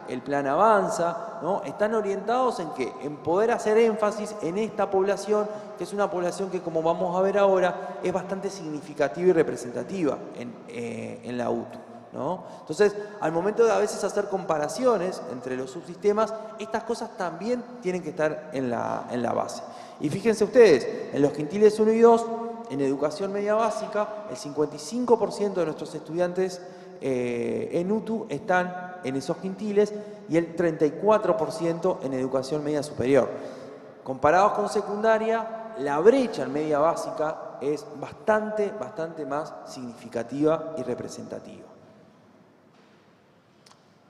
el Plan Avanza, ¿no?, están orientados en ¿qué? En poder hacer énfasis en esta población, que es una población que, como vamos a ver ahora, es bastante significativa y representativa en la UTU, ¿no? Entonces, al momento de a veces hacer comparaciones entre los subsistemas, estas cosas también tienen que estar en la base. Y fíjense ustedes, en los quintiles 1 y 2, en educación media básica, el 55% de nuestros estudiantes en UTU están en esos quintiles y el 34% en educación media superior. Comparados con secundaria, la brecha en media básica es bastante más significativa y representativa.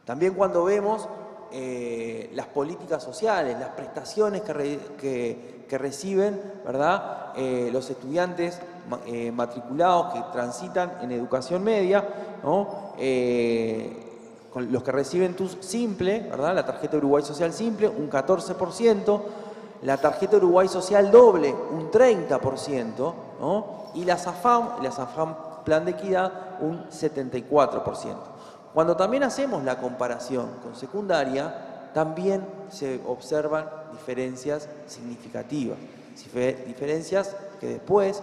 También cuando vemos las políticas sociales, las prestaciones que reciben, ¿verdad? Los estudiantes matriculados que transitan en educación media, ¿no? Con los que reciben TUS Simple, ¿verdad? La tarjeta Uruguay Social Simple, un 14%, la tarjeta Uruguay Social Doble, un 30%, ¿no? Y la SAFAM Plan de Equidad, un 74%. Cuando también hacemos la comparación con secundaria, también se observan diferencias significativas, diferencias que después,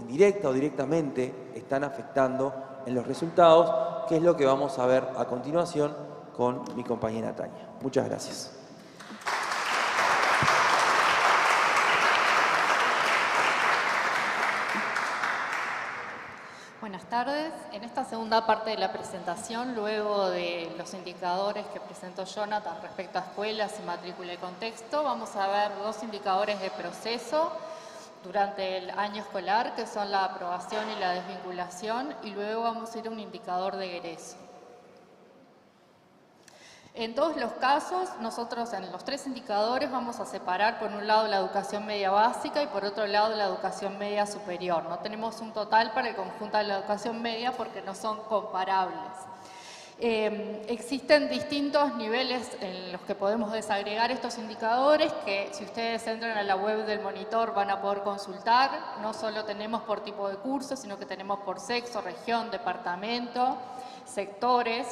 indirecta o directamente, están afectando en los resultados, que es lo que vamos a ver a continuación con mi compañera Tania. Muchas gracias. Buenas tardes. En esta segunda parte de la presentación, luego de los indicadores que presentó Jonathan respecto a escuelas y matrícula y contexto, vamos a ver dos indicadores de proceso durante el año escolar, que son la aprobación y la desvinculación, y luego vamos a ir a un indicador de egreso. En todos los casos, nosotros en los tres indicadores vamos a separar por un lado la educación media básica y por otro lado la educación media superior. No tenemos un total para el conjunto de la educación media porque no son comparables. Existen distintos niveles en los que podemos desagregar estos indicadores que si ustedes entran a la web del monitor van a poder consultar. No solo tenemos por tipo de curso, sino que tenemos por sexo, región, departamento, sectores.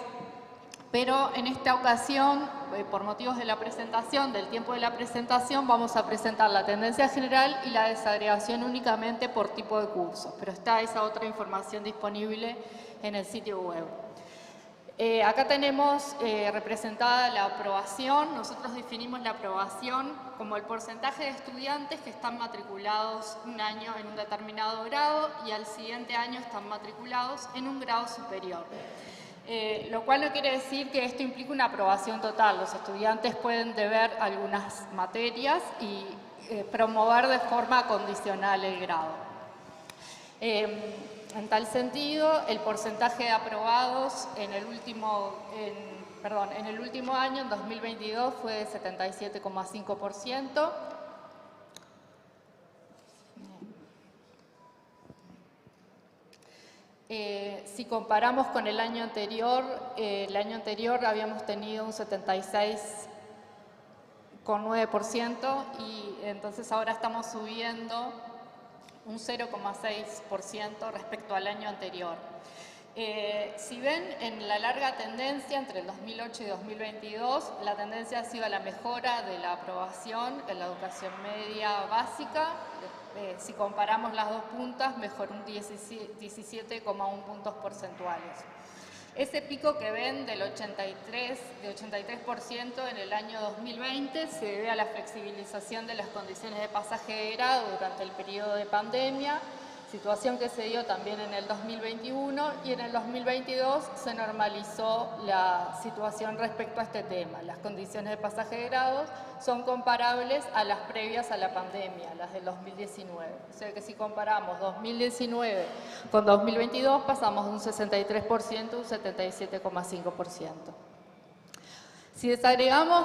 Pero en esta ocasión, por motivos de la presentación, del tiempo de la presentación, vamos a presentar la tendencia general y la desagregación únicamente por tipo de cursos. Pero está esa otra información disponible en el sitio web. Acá tenemos representada la aprobación. Nosotros definimos la aprobación como el porcentaje de estudiantes que están matriculados un año en un determinado grado y al siguiente año están matriculados en un grado superior. Lo cual no quiere decir que esto implique una aprobación total. Los estudiantes pueden deber algunas materias y promover de forma condicional el grado. En tal sentido, el porcentaje de aprobados en el último año, en 2022, fue de 77,5%. Si comparamos con el año anterior habíamos tenido un 76,9% y entonces ahora estamos subiendo un 0,6% respecto al año anterior. Si ven, en la larga tendencia entre el 2008 y 2022, la tendencia ha sido a la mejora de la aprobación en la educación media básica. Si comparamos las dos puntas, mejoró un 17,1 puntos porcentuales. Ese pico que ven de 83% en el año 2020 se debe a la flexibilización de las condiciones de pasaje de grado durante el periodo de pandemia, situación que se dio también en el 2021 y en el 2022 se normalizó la situación respecto a este tema. Las condiciones de pasaje de grados son comparables a las previas a la pandemia, las del 2019. O sea que si comparamos 2019 con 2022 pasamos de un 63% a un 77,5%. Si desagregamos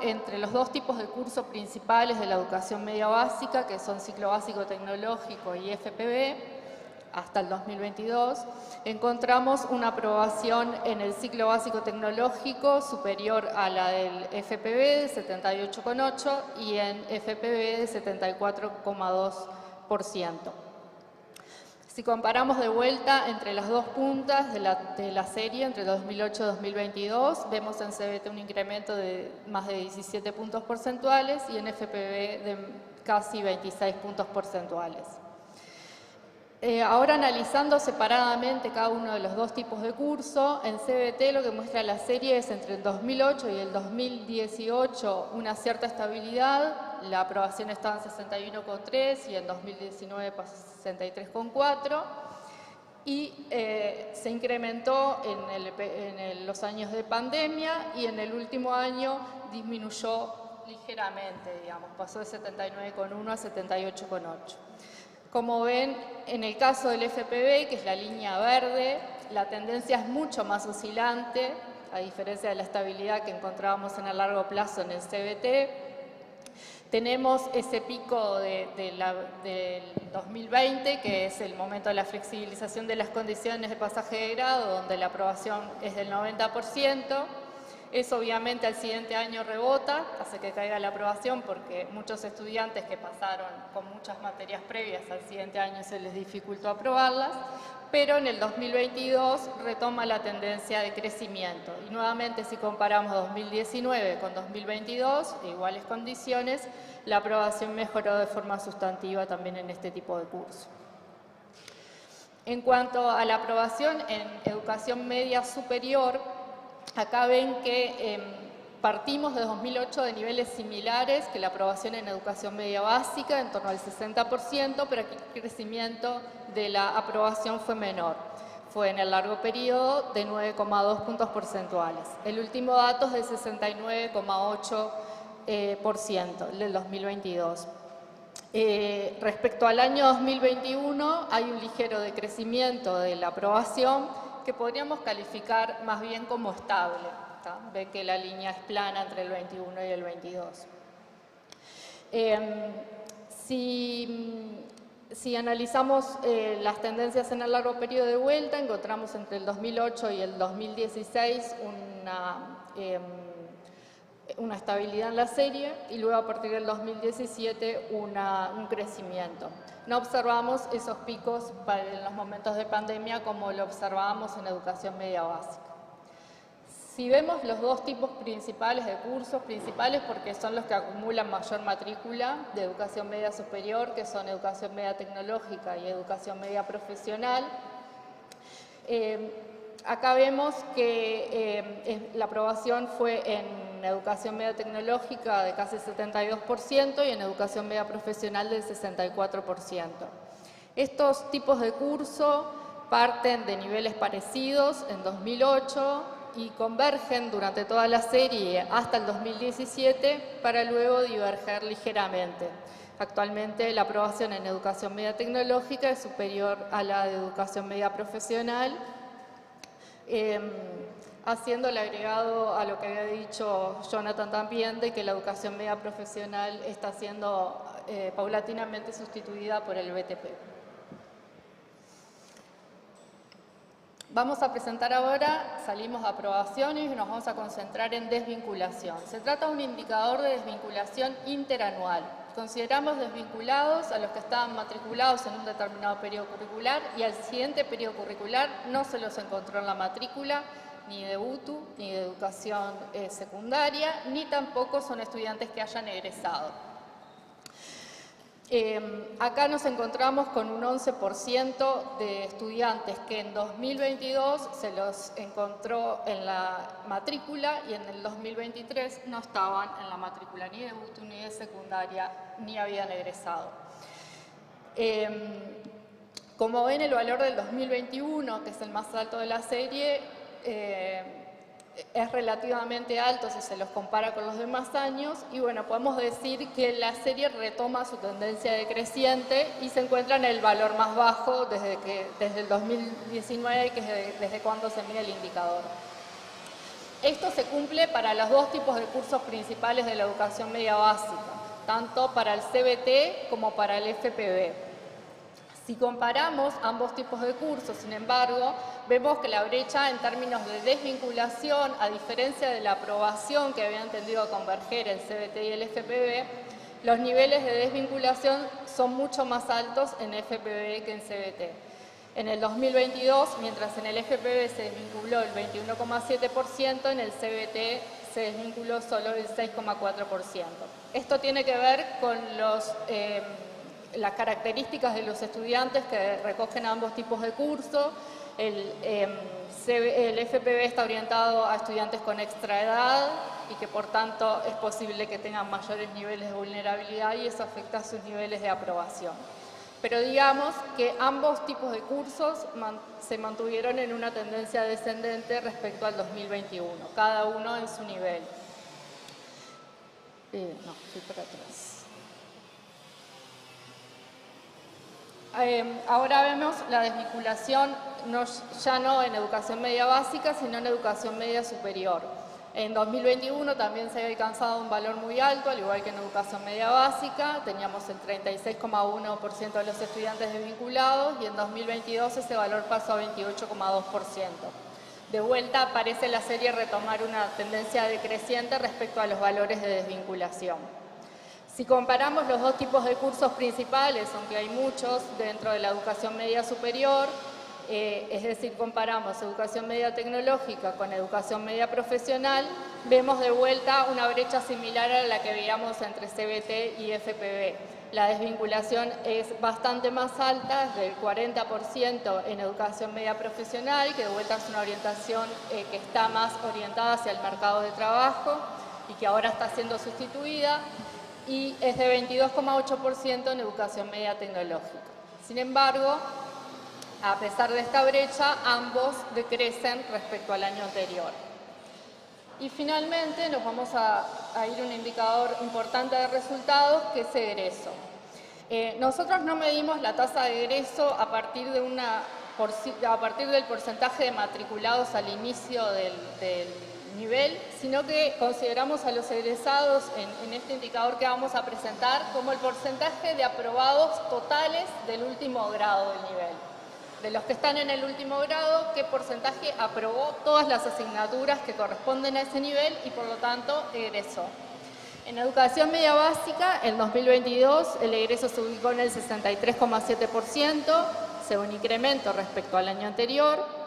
entre los dos tipos de cursos principales de la educación media básica, que son ciclo básico tecnológico y FPB, hasta el 2022, encontramos una aprobación en el ciclo básico tecnológico superior a la del FPB de 78,8% y en FPB de 74,2%. Si comparamos de vuelta entre las dos puntas de la serie, entre 2008 y 2022, vemos en CBT un incremento de más de 17 puntos porcentuales y en FPB de casi 26 puntos porcentuales. Ahora analizando separadamente cada uno de los dos tipos de curso, en CBT lo que muestra la serie es entre el 2008 y el 2018 una cierta estabilidad la aprobación estaba en 61,3 y en 2019 pasó a 63,4. Y se incrementó en los años de pandemia y en el último año disminuyó ligeramente, digamos, pasó de 79,1 a 78,8. Como ven, en el caso del FPV, que es la línea verde, la tendencia es mucho más oscilante, a diferencia de la estabilidad que encontrábamos en el largo plazo en el CBT. Tenemos ese pico del 2020, que es el momento de la flexibilización de las condiciones de pasaje de grado, donde la aprobación es del 90%. Eso obviamente al siguiente año rebota, hace que caiga la aprobación porque muchos estudiantes que pasaron con muchas materias previas al siguiente año se les dificultó aprobarlas, pero en el 2022 retoma la tendencia de crecimiento. Y nuevamente, si comparamos 2019 con 2022, iguales condiciones, la aprobación mejoró de forma sustantiva también en este tipo de curso. En cuanto a la aprobación en educación media superior, acá ven que partimos de 2008 de niveles similares que la aprobación en educación media básica, en torno al 60%, pero aquí el crecimiento de la aprobación fue menor. Fue en el largo periodo de 9,2 puntos porcentuales. El último dato es de 69,8% del 2022. Respecto al año 2021, hay un ligero decrecimiento de la aprobación que podríamos calificar más bien como estable. Ve que la línea es plana entre el 21 y el 22. Si analizamos las tendencias en el largo periodo de vuelta, encontramos entre el 2008 y el 2016 una estabilidad en la serie y luego a partir del 2017 un crecimiento. No observamos esos picos en los momentos de pandemia como lo observábamos en educación media básica. Si vemos los dos tipos principales de cursos, principales porque son los que acumulan mayor matrícula de educación media superior, que son educación media tecnológica y educación media profesional, acá vemos que la aprobación fue en educación media tecnológica de casi 72% y en educación media profesional del 64%. Estos tipos de curso parten de niveles parecidos en 2008 y convergen durante toda la serie hasta el 2017 para luego diverger ligeramente. Actualmente la aprobación en educación media tecnológica es superior a la de educación media profesional, haciendo el agregado a lo que había dicho Jonathan también, de que la educación media profesional está siendo paulatinamente sustituida por el BTP. Vamos a presentar ahora, salimos de aprobación y nos vamos a concentrar en desvinculación. Se trata de un indicador de desvinculación interanual. Consideramos desvinculados a los que estaban matriculados en un determinado periodo curricular y al siguiente periodo curricular no se los encontró en la matrícula ni de UTU, ni de educación secundaria, ni tampoco son estudiantes que hayan egresado. Acá nos encontramos con un 11% de estudiantes que en 2022 se los encontró en la matrícula y en el 2023 no estaban en la matrícula ni de UTU ni de secundaria ni habían egresado. Como ven, el valor del 2021, que es el más alto de la serie, es relativamente alto si se los compara con los demás años y bueno, podemos decir que la serie retoma su tendencia decreciente y se encuentra en el valor más bajo desde el 2019, que es desde cuando se mide el indicador. Esto se cumple para los dos tipos de cursos principales de la educación media básica, tanto para el CBT como para el FPV. Si comparamos ambos tipos de cursos, sin embargo, vemos que la brecha en términos de desvinculación, a diferencia de la aprobación que habían tendido a converger el CBT y el FPV, los niveles de desvinculación son mucho más altos en FPV que en CBT. En el 2022, mientras en el FPV se desvinculó el 21,7%, en el CBT se desvinculó solo el 6,4%. Esto tiene que ver con las características de los estudiantes que recogen ambos tipos de curso. El FPV está orientado a estudiantes con extraedad y que por tanto es posible que tengan mayores niveles de vulnerabilidad y eso afecta a sus niveles de aprobación. Pero digamos que ambos tipos de cursos se mantuvieron en una tendencia descendente respecto al 2021, cada uno en su nivel. No, estoy para atrás. Ahora vemos la desvinculación ya no en educación media básica, sino en educación media superior. En 2021 también se había alcanzado un valor muy alto, al igual que en educación media básica, teníamos el 36,1% de los estudiantes desvinculados y en 2022 ese valor pasó a 28,2%. De vuelta parece la serie retomar una tendencia decreciente respecto a los valores de desvinculación. Si comparamos los dos tipos de cursos principales, aunque hay muchos dentro de la educación media superior, es decir, comparamos educación media tecnológica con educación media profesional, vemos de vuelta una brecha similar a la que veíamos entre CBT y FPB. La desvinculación es bastante más alta, es del 40% en educación media profesional, que de vuelta es una orientación que está más orientada hacia el mercado de trabajo y que ahora está siendo sustituida, y es de 22,8% en educación media tecnológica. Sin embargo, a pesar de esta brecha, ambos decrecen respecto al año anterior. Y finalmente nos vamos a ir a un indicador importante de resultados, que es egreso. Nosotros no medimos la tasa de egreso a partir del porcentaje de matriculados al inicio del nivel, sino que consideramos a los egresados en este indicador que vamos a presentar como el porcentaje de aprobados totales del último grado del nivel. De los que están en el último grado, qué porcentaje aprobó todas las asignaturas que corresponden a ese nivel y por lo tanto egresó. En educación media básica, en 2022 el egreso se ubicó en el 63,7%, según un incremento respecto al año anterior.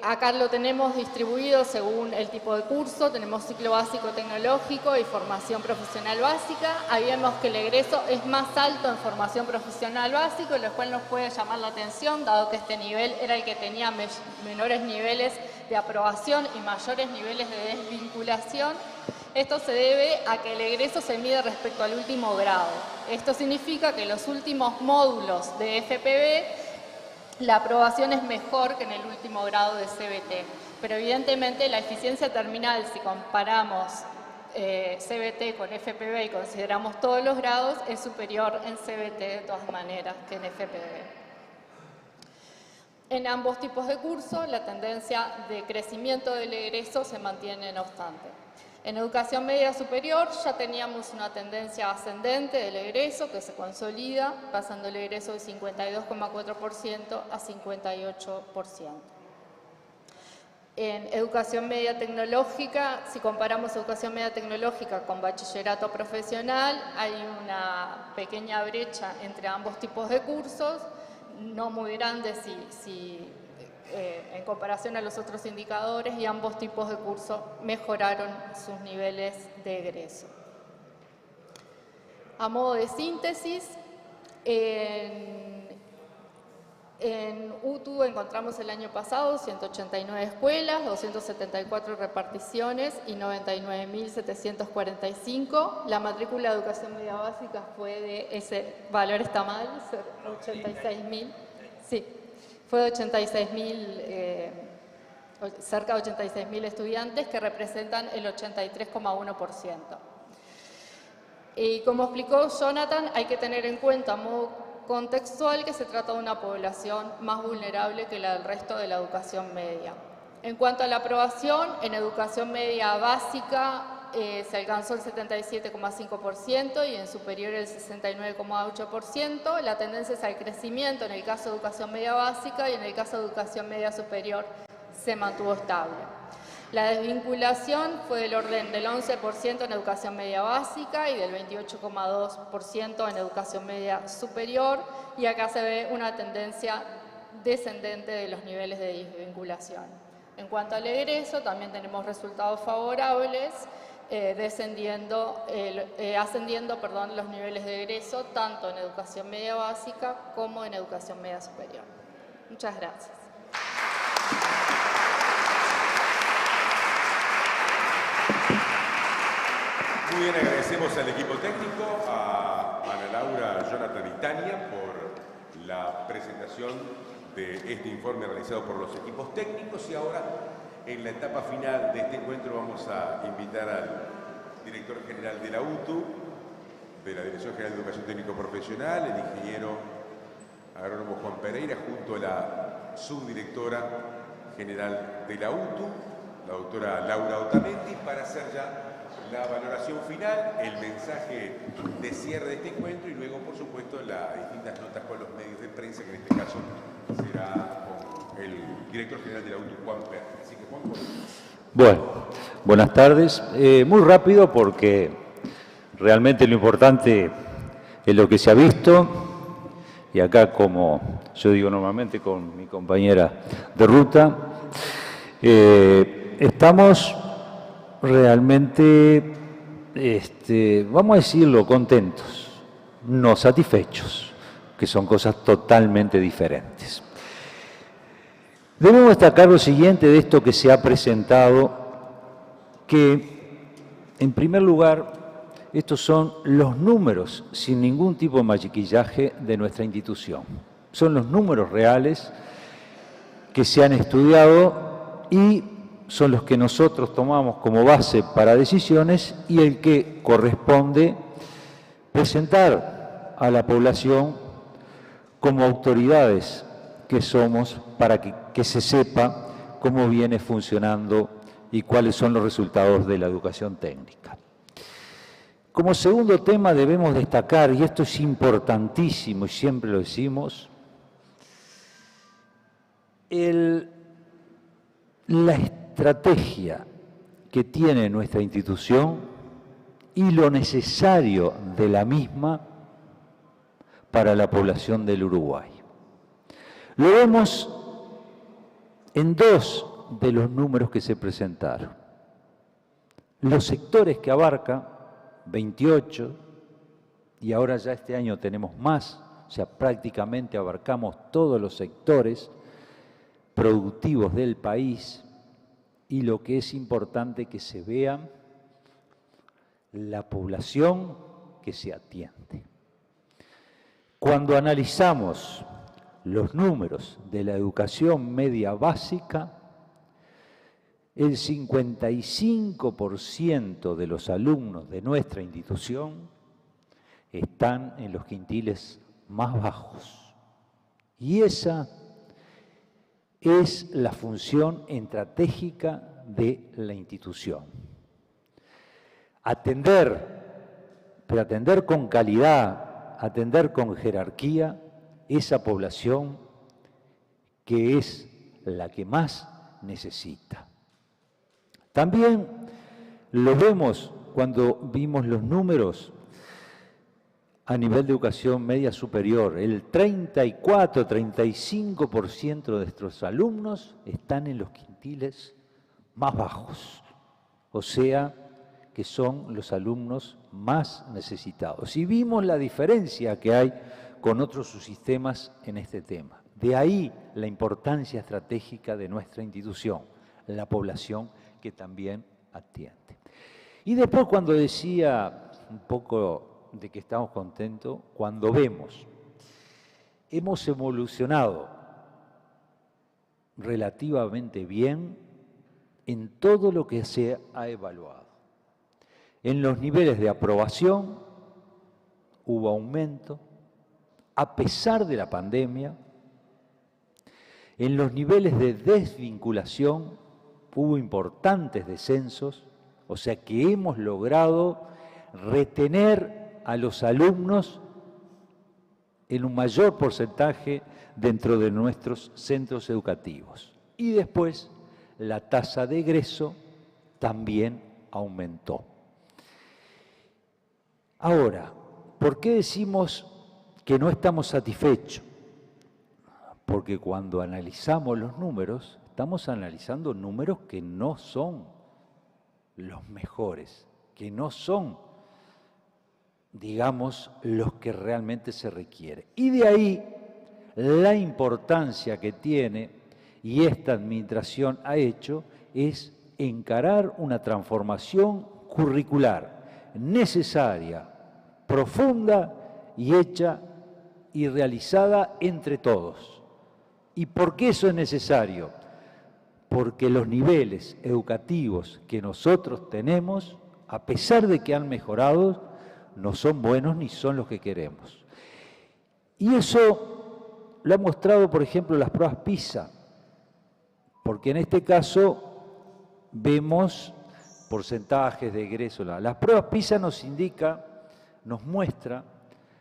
Acá lo tenemos distribuido según el tipo de curso, tenemos ciclo básico tecnológico y formación profesional básica. Ahí vemos que el egreso es más alto en formación profesional básico, lo cual nos puede llamar la atención, dado que este nivel era el que tenía menores niveles de aprobación y mayores niveles de desvinculación. Esto se debe a que el egreso se mide respecto al último grado. Esto significa que los últimos módulos de FPB la aprobación es mejor que en el último grado de CBT, pero evidentemente la eficiencia terminal, si comparamos CBT con FPB y consideramos todos los grados, es superior en CBT de todas maneras que en FPB. En ambos tipos de curso, la tendencia de crecimiento del egreso se mantiene no obstante. En educación media superior ya teníamos una tendencia ascendente del egreso que se consolida, pasando el egreso de 52,4% a 58%. En educación media tecnológica, si comparamos educación media tecnológica con bachillerato profesional, hay una pequeña brecha entre ambos tipos de cursos, no muy grande en comparación a los otros indicadores, y ambos tipos de curso mejoraron sus niveles de egreso. A modo de síntesis, en UTU encontramos el año pasado 189 escuelas, 274 reparticiones y 99.745. La matrícula de educación media básica fue de, ese valor está mal, 86.000. Sí, fue de 86.000, cerca de 86.000 estudiantes que representan el 83,1%. Y como explicó Jonathan, hay que tener en cuenta a modo contextual que se trata de una población más vulnerable que la del resto de la educación media. En cuanto a la aprobación, en educación media básica se alcanzó el 77,5% y en superior el 69,8%. La tendencia es al crecimiento en el caso de educación media básica y en el caso de educación media superior se mantuvo estable. La desvinculación fue del orden del 11% en educación media básica y del 28,2% en educación media superior, y acá se ve una tendencia descendente de los niveles de desvinculación. En cuanto al egreso, también tenemos resultados favorables, ascendiendo los niveles de egreso tanto en educación media básica como en educación media superior. Muchas gracias. Muy bien, agradecemos al equipo técnico, a Ana Laura, Jonathan y Tania por la presentación de este informe realizado por los equipos técnicos. Y ahora, en la etapa final de este encuentro, vamos a invitar al director general de la UTU, de la Dirección General de Educación Técnico Profesional, el ingeniero agrónomo Juan Pereira, junto a la subdirectora general de la UTU, la doctora Laura Otamendi, para hacer ya la valoración final, el mensaje de cierre de este encuentro y luego, por supuesto, las distintas notas con los medios de prensa, que en este caso será con el director general de la UTU, Juan Pereira. Así que, Juan, bueno, buenas tardes. Muy rápido porque realmente lo importante es lo que se ha visto. Y acá, como yo digo normalmente con mi compañera de ruta, estamos realmente, vamos a decirlo, contentos, no satisfechos, que son cosas totalmente diferentes. Debemos destacar lo siguiente de esto que se ha presentado, que en primer lugar, estos son los números sin ningún tipo de maquillaje de nuestra institución. Son los números reales que se han estudiado y son los que nosotros tomamos como base para decisiones y el que corresponde presentar a la población como autoridades que somos para que se sepa cómo viene funcionando y cuáles son los resultados de la educación técnica. Como segundo tema debemos destacar, y esto es importantísimo y siempre lo decimos, la estrategia que tiene nuestra institución y lo necesario de la misma para la población del Uruguay. Lo vemos en dos de los números que se presentaron. Los sectores que abarca, 28, y ahora ya este año tenemos más, o sea, prácticamente abarcamos todos los sectores productivos del país, y lo que es importante que se vea la población que se atiende. Cuando analizamos los números de la educación media básica, el 55% de los alumnos de nuestra institución están en los quintiles más bajos. Y esa es la función estratégica de la institución. Atender, pero atender con calidad, atender con jerarquía, esa población que es la que más necesita. También lo vemos cuando vimos los números a nivel de educación media superior. El 34-35% de nuestros alumnos están en los quintiles más bajos, o sea, que son los alumnos más necesitados. Y vimos la diferencia que hay con otros subsistemas en este tema. De ahí la importancia estratégica de nuestra institución, la población que también atiende. Y después, cuando decía un poco de que estamos contentos, cuando vemos, hemos evolucionado relativamente bien en todo lo que se ha evaluado. En los niveles de aprobación hubo aumento, a pesar de la pandemia. En los niveles de desvinculación hubo importantes descensos, o sea que hemos logrado retener a los alumnos en un mayor porcentaje dentro de nuestros centros educativos. Y después la tasa de egreso también aumentó. Ahora, ¿por qué decimos que no estamos satisfechos? Porque cuando analizamos los números, estamos analizando números que no son los mejores, que no son, digamos, los que realmente se requiere. Y de ahí la importancia que tiene, y esta administración ha hecho, es encarar una transformación curricular necesaria, profunda y hecha y realizada entre todos. ¿Y por qué eso es necesario? Porque los niveles educativos que nosotros tenemos, a pesar de que han mejorado, no son buenos ni son los que queremos. Y eso lo han mostrado, por ejemplo, las pruebas PISA, porque en este caso vemos porcentajes de egreso. Las pruebas PISA nos muestra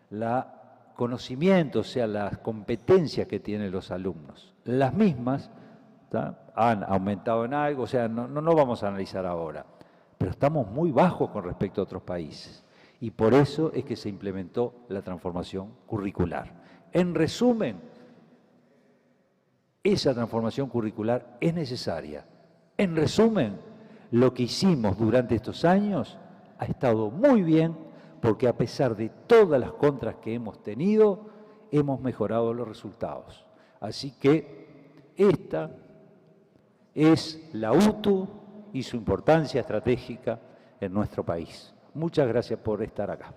la conocimiento, o sea, las competencias que tienen los alumnos. Las mismas han aumentado en algo, o sea, no vamos a analizar ahora, pero estamos muy bajos con respecto a otros países. Y por eso es que se implementó la transformación curricular. En resumen, esa transformación curricular es necesaria. En resumen, lo que hicimos durante estos años ha estado muy bien, porque a pesar de todas las contras que hemos tenido, hemos mejorado los resultados. Así que esta es la UTU y su importancia estratégica en nuestro país. Muchas gracias por estar acá.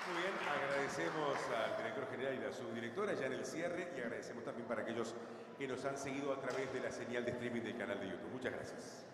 Muy bien, agradecemos al director general y a la subdirectora ya en el cierre, y agradecemos también para aquellos que nos han seguido a través de la señal de streaming del canal de YouTube. Muchas gracias.